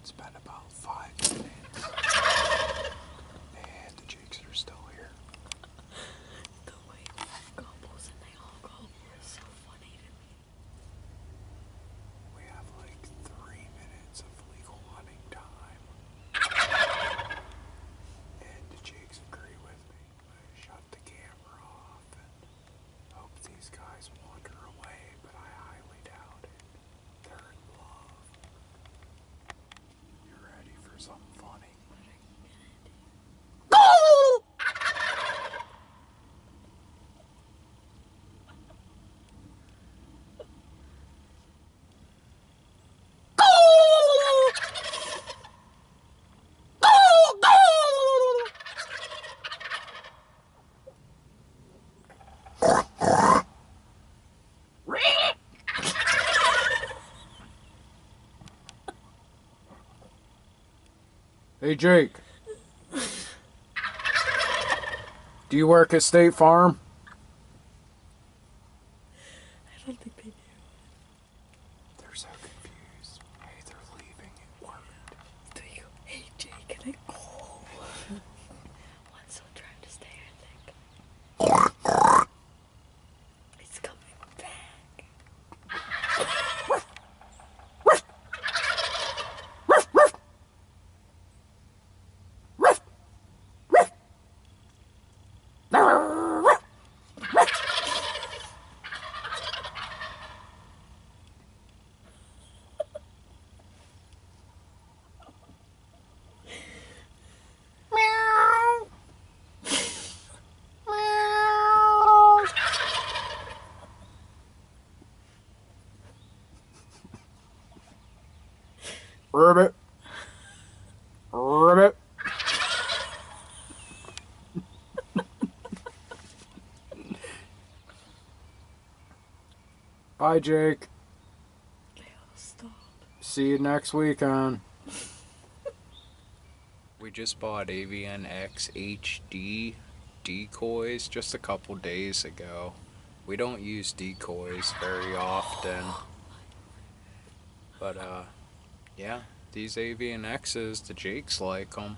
It's been about 5 minutes. And the Jakes are still here. The way it gobbles and they all gobble is so funny to me. We have like 3 minutes of legal hunting time. And the Jakes agree with me. I shut the camera off and hope these guys wander away, but I highly doubt it. They're in love. You ready for something funny? Hey Jake, do you work at State Farm? I don't think they do. They're so confused. Hey, they're leaving. It worked. Do you? Hey Jake, can I? Oh. One's still trying to stay, I think. It's coming back. Ribbit. Ribbit. Bye, Jake. They all stopped. See you next weekend. We just bought Avian X HD decoys just a couple days ago. We don't use decoys very often. But, yeah, these Avian X's, the Jakes like them.